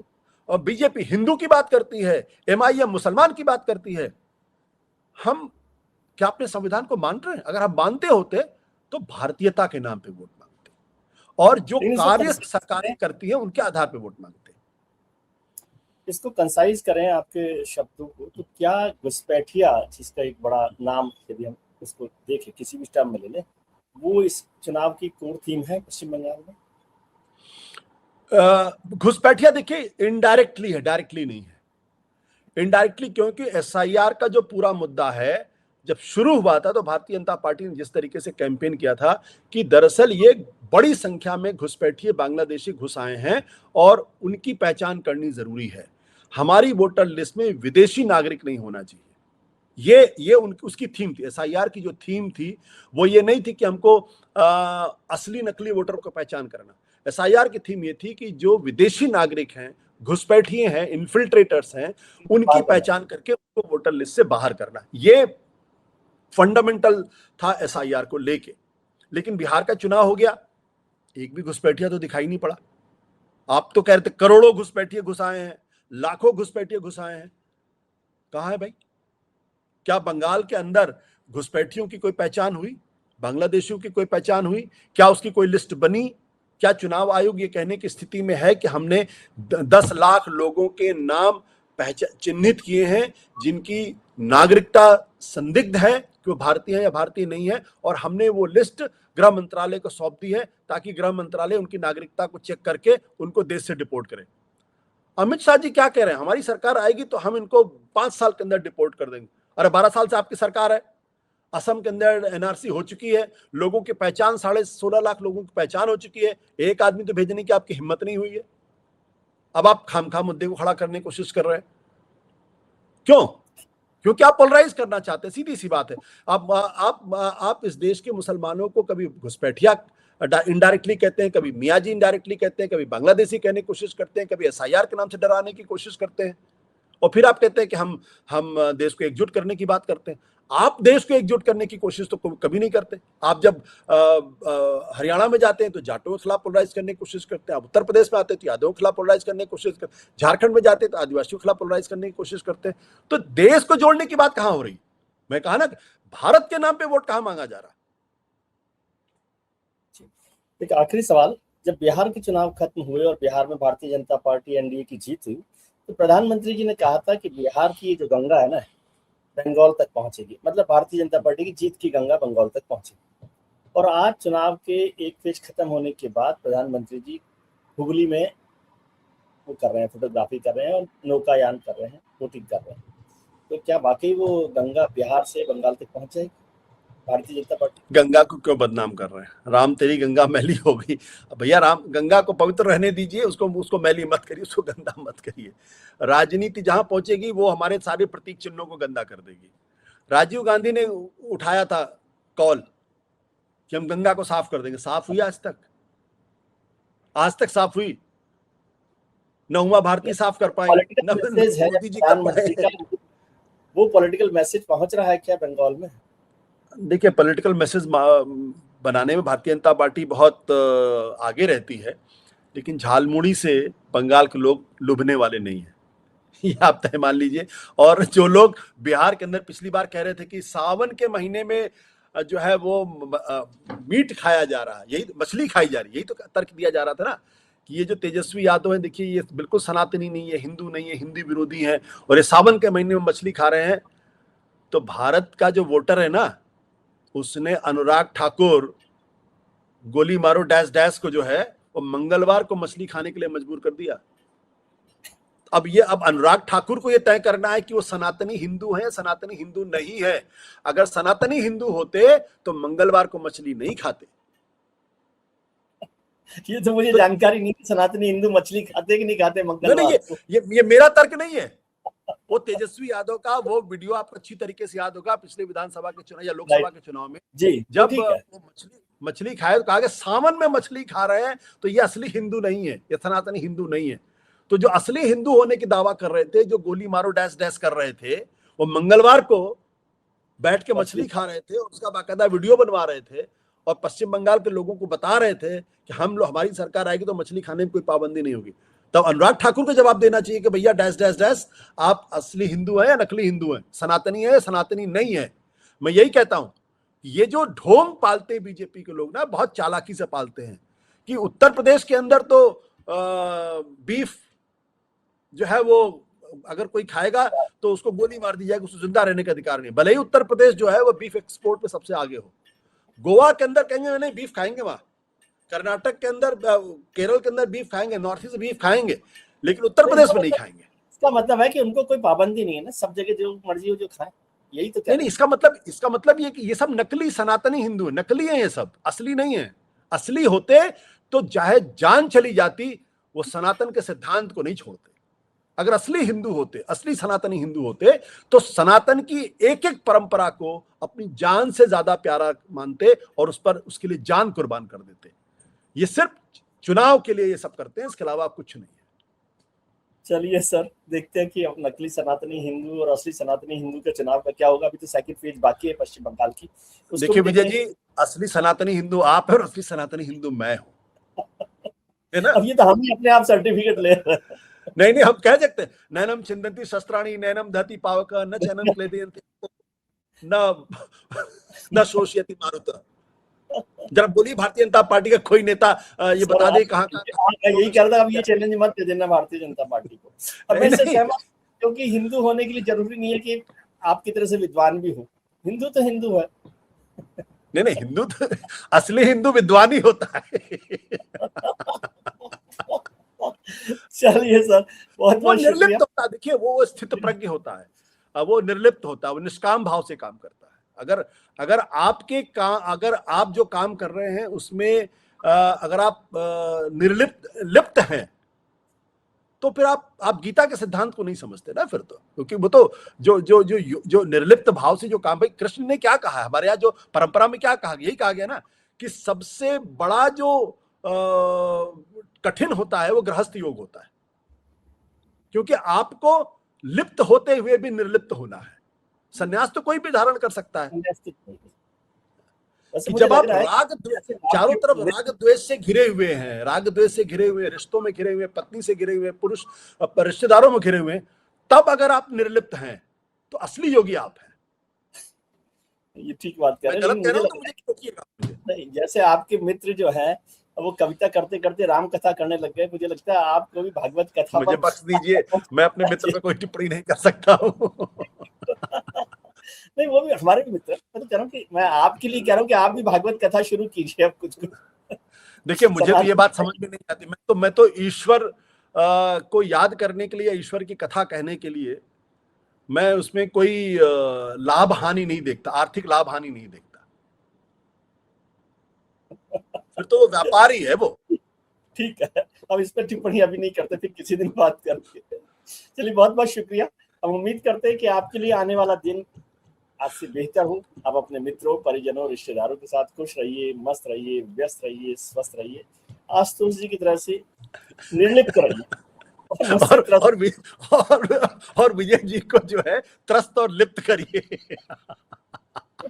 और बीजेपी हिंदू की बात करती है, MIM मुसलमान की बात करती है। हम क्या अपने संविधान को मान रहे हैं? अगर हम मानते होते तो भारतीयता के नाम पे वोट मांगते और जो कार्य सरकारें करती है उनके आधार पे वोट मांगते। इसको कंसाइज करें आपके शब्दों को, तो क्या घुसपैठिया, जिसका एक बड़ा नाम यदि हम उसको देखें किसी भी टर्म में ले लें, वो इस चुनाव की कोर थीम है पश्चिम बंगाल में? घुसपैठिया देखिए इनडायरेक्टली है, डायरेक्टली नहीं है। इनडायरेक्टली क्योंकि SIR का जो पूरा मुद्दा है जब शुरू हुआ था तो भारतीय जनता पार्टी ने जिस तरीके से कैंपेन किया था कि दरअसल ये बड़ी संख्या में घुसपैठिए बांग्लादेशी घुस आए हैं और उनकी पहचान करनी जरूरी है। हमारी वोटर लिस्ट में विदेशी नागरिक नहीं होना चाहिए। ये उसकी थीम थी। SIR की जो थीम थी वो ये नहीं थी कि हमको असली नकली वोटर को पहचान करना। SIR की थीम ये थी कि जो विदेशी नागरिक हैं, घुसपैठिए हैं, इन्फिल्ट्रेटर्स हैं, उनकी पहचान करके उनको वोटर लिस्ट से बाहर करना। ये फंडामेंटल था SIR को लेके। लेकिन बिहार का चुनाव हो गया, एक भी घुसपैठिया तो दिखाई नहीं पड़ा। आप तो कह रहे थे करोड़ों घुसपैठिए घुस आए हैं, लाखों घुसपैठिए घुस आए हैं। कहां है भाई? क्या बंगाल के अंदर घुसपैठियों की कोई पहचान हुई? बांग्लादेशियों की कोई पहचान हुई? क्या उसकी कोई लिस्ट बनी? क्या चुनाव आयोग ये कहने की स्थिति में है कि हमने 10 लाख लोगों के नाम चिन्हित किए हैं जिनकी नागरिकता संदिग्ध है कि वो भारतीय है या भारतीय नहीं है, और हमने वो लिस्ट गृह मंत्रालय को सौंप दी है ताकि गृह मंत्रालय उनकी नागरिकता को चेक करके उनको देश से डिपोर्ट करे? अमित शाह जी क्या कह रहे हैं? हमारी सरकार आएगी तो हम इनको 5 साल के अंदर डिपोर्ट कर देंगे। अरे 12 साल से आपकी सरकार है, असम के अंदर NRC हो चुकी है, लोगों की पहचान 16.5 लाख लोगों की पहचान हो चुकी है, एक आदमी तो भेजने की आपकी हिम्मत नहीं हुई है। अब आप खामखा मुद्दे को खड़ा करने की कोशिश कर रहे हैं। क्यों? क्योंकि आप पोलराइज करना चाहते हैं। सीधी सी बात है। आप इस देश के मुसलमानों को कभी घुसपैठिया इनडायरेक्टली कहते हैं, कभी मियाजी इनडायरेक्टली कहते हैं, कभी बांग्लादेशी कहने की कोशिश करते हैं, कभी SIR के नाम से डराने की कोशिश करते हैं, और फिर आप कहते हैं कि हम देश को एकजुट करने की बात करते हैं। आप देश को एकजुट करने की कोशिश तो कभी नहीं करते। आप जब हरियाणा में जाते हैं तो जाटों के खिलाफ पोलराइज करने की कोशिश करते हैं, आप उत्तर प्रदेश में आते हैं तो यादवों के खिलाफ पोलराइज करने की कोशिश करते हैं, झारखंड में जाते हैं तो आदिवासियों के खिलाफ पोलराइज करने की कोशिश करते हैं। तो देश को जोड़ने की बात कहां हो रही? मैं कहा ना, भारत के नाम पे वोट कहां मांगा जा रहा? एक आखिरी सवाल, जब बिहार के चुनाव खत्म हुए और बिहार में भारतीय जनता पार्टी NDA की जीत हुई तो प्रधानमंत्री जी ने कहा था कि बिहार की जो गंगा है ना, बंगाल तक पहुंचेगी, मतलब भारतीय जनता पार्टी की जीत की गंगा बंगाल तक पहुंचेगी। और आज चुनाव के एक फेज खत्म होने के बाद प्रधानमंत्री जी हुगली में वो कर रहे हैं, फोटोग्राफी कर रहे हैं और नौकायान कर रहे हैं, बोटिंग कर रहे हैं। तो क्या वाकई वो गंगा बिहार से बंगाल तक पहुंच जाएगी भारतीय जनता पार्टी? गंगा को क्यों बदनाम कर रहे हैं? राम तेरी गंगा मैली हो गई। भैया राम गंगा को पवित्र रहने दीजिए, उसको मैली मत करिए, उसको गंदा मत करिए। राजनीति जहां पहुंचेगी वो हमारे सारे प्रतीक चिन्हों को गंदा कर देगी। राजीव गांधी ने उठाया था कॉल कि हम गंगा को साफ कर देंगे, साफ हुई आज तक? आज तक साफ हुई? न उमा भारती साफ कर पाए, न मोदी जी कर पाए। वो पॉलिटिकल मैसेज पहुंच रहा है क्या बंगाल में? देखिए पॉलिटिकल मैसेज बनाने में भारतीय जनता पार्टी बहुत आगे रहती है, लेकिन झालमुड़ी से बंगाल के लोग लुभने वाले नहीं है, ये आप तय मान लीजिए। और जो लोग बिहार के अंदर पिछली बार कह रहे थे कि सावन के महीने में जो है वो मीट खाया जा रहा है, यही मछली खाई जा रही है, यही तो तर्क दिया जा रहा था ना कि ये जो तेजस्वी यादव है, देखिए ये बिल्कुल सनातनी नहीं है, हिंदू नहीं है, हिंदी विरोधी है, और ये सावन के महीने में मछली खा रहे हैं। तो भारत का जो वोटर है ना, उसने अनुराग ठाकुर गोली मारो डैश डैश को जो है वो मंगलवार को मछली खाने के लिए मजबूर कर दिया। अब अनुराग ठाकुर को यह तय करना है कि वो सनातनी हिंदू है, सनातनी हिंदू नहीं है। अगर सनातनी हिंदू होते तो मंगलवार को मछली नहीं खाते। ये तो मुझे जानकारी नहीं कि सनातनी हिंदू मछली खाते कि नहीं खाते मंगलवार नहीं, को। ये मेरा तर्क नहीं है, वो तेजस्वी यादव का वो वीडियो आपको अच्छी तरीके से याद होगा पिछले विधानसभा के चुनाव या लोकसभा के चुनाव में जी, जब वो मछली खाए तो कहा कि सावन में मछली खा रहे हैं तो ये असली हिंदू नहीं है, ये सनातनी हिंदू नहीं है। तो जो असली हिंदू होने की दावा कर रहे थे, जो गोली मारो डैश डैश कर रहे थे, वो मंगलवार को बैठ के मछली खा रहे थे और उसका बाकायदा वीडियो बनवा रहे थे और पश्चिम बंगाल के लोगों को बता रहे थे कि हमारी सरकार आएगी तो मछली खाने में कोई पाबंदी नहीं होगी। तब अनुराग ठाकुर को जवाब देना चाहिए कि भैया डैश डैश डैश, आप असली हिंदू हैं या नकली हिंदू हैं, सनातनी है या सनातनी नहीं है। मैं यही कहता हूं, ये जो ढोंग पालते बीजेपी के लोग ना, बहुत चालाकी से पालते हैं कि उत्तर प्रदेश के अंदर तो बीफ जो है वो अगर कोई खाएगा तो उसको गोली मार दी जाएगी, उसको जिंदा रहने का अधिकार नहीं। भले ही उत्तर प्रदेश जो है वो बीफ एक्सपोर्ट में सबसे आगे हो, गोवा के अंदर कहेंगे नहीं बीफ खाएंगे, वहां कर्नाटक के अंदर, केरल के अंदर बीफ खाएंगे, नॉर्थ ईस्ट बीफ खाएंगे, लेकिन उत्तर प्रदेश में नहीं खाएंगे। इसका मतलब है कि उनको कोई पाबंदी नहीं है ना, सब जगह जो मर्जी हो जो खाएं, यही तो। नहीं, इसका मतलब ये कि ये सब नकली सनातनी हिंदू है, नकली है ये सब, असली नहीं है। असली होते तो चाहे जान चली जाती, वो सनातन के सिद्धांत को नहीं छोड़ते। अगर असली हिंदू होते, असली सनातनी हिंदू होते, तो सनातन की एक एक परंपरा को अपनी जान से ज्यादा प्यारा मानते और उस पर उसके लिए जान कुर्बान कर देते। ये सिर्फ चुनाव के लिए ये सब करते हैं, इसके अलावा कुछ नहीं है। चलिए सर, देखते हैं कि अब नकली सनातनी हिंदू और असली सनातनी हिंदू के चुनाव का क्या होगा। अभी तो सेकंड फेज बाकी है पश्चिम बंगाल की। देखिए विजय जी, असली सनातनी हिंदू आप है और असली सनातनी हिंदू मैं हूं, है ना। अब ये तो हम ही अपने आप सर्टिफिकेट ले रहे हैं। नहीं, हम कह सकते हैं नैनम छिंदंती शस्त्राणी नैनम दहती पावक न चैनम क्लेदयन्ति न शोषयति मारुत। जरा बोलिए भारतीय जनता पार्टी का कोई नेता ये बता दे कहां का। यही कह रहा था, अब ये चैलेंज मत दे देना भारतीय जनता पार्टी को। अब मैं इससे सहमत, क्योंकि हिंदू होने के लिए जरूरी नहीं है कि आप की तरह से विद्वान भी हो। हिंदू तो हिंदू है। नहीं, हिंदू तो असली हिंदू विद्वान ही होता है। चलिए सर, बहुत बहुत निर्लिप्त होता है। देखिए वो स्थित प्रज्ञ होता है, वो निर्लिप्त होता है, वो निष्काम भाव से काम करता है। अगर अगर आप जो काम कर रहे हैं उसमें अगर आप लिप्त हैं तो फिर आप गीता के सिद्धांत को नहीं समझते ना फिर तो, क्योंकि वो तो जो निर्लिप्त भाव से जो काम, भाई कृष्ण ने क्या कहा है, हमारे यहाँ जो परंपरा में क्या कहा, यही कहा गया ना कि सबसे बड़ा जो कठिन होता है वो गृहस्थ योग होता है, क्योंकि आपको लिप्त होते हुए भी निर्लिप्त होना है। संन्यास तो कोई भी धारण कर सकता है। कि जब आप चारों तरफ राग द्वेष से घिरे हुए हैं, राग द्वेष से घिरे हुए, रिश्तों में घिरे हुए, पत्नी से घिरे हुए, पुरुष रिश्तेदारों में घिरे हुए, तब अगर आप निर्लिप्त हैं तो असली योगी आप हैं। ये ठीक बात कह रहे हैं। नहीं, जैसे आपके मित्र जो है वो कविता करते करते राम कथा करने लग गए, मुझे लगता है आपको भी भागवत कथा। मुझे बख्श दीजिए, मैं अपने मित्र पे कोई टिप्पणी नहीं कर सकता हूँ। नहीं, वो भी हमारे भी मित्र। मैं तो कह रहा हूँ कि मैं आपके लिए कह रहा हूँ कि आप भी भागवत कथा शुरू कीजिए अब कुछ। देखिए मुझे तो ये बात समझ में नहीं आती। मैं तो ईश्वर को याद करने के लिए, ईश्वर की कथा कहने के लिए मैं उसमें कोई लाभ हानि नहीं देखता, आर्थिक लाभ हानि नहीं देखता। फिर तो व्यापार ही है वो। ठीक है, अब इस पर टिप्पणी अभी नहीं करते, फिर किसी दिन बात करते। चलिए, बहुत बहुत शुक्रिया। हम उम्मीद करते हैं कि आपके लिए आने वाला दिन आज से बेहतर हो। आप अपने मित्रों, परिजनों, रिश्तेदारों के साथ खुश रहिए, मस्त रहिए, व्यस्त रहिए, स्वस्थ रहिए, आशुतोष जी की तरह से निर्लिप्त रहिए और विजय जी को जो है त्रस्त और लिप्त करिए।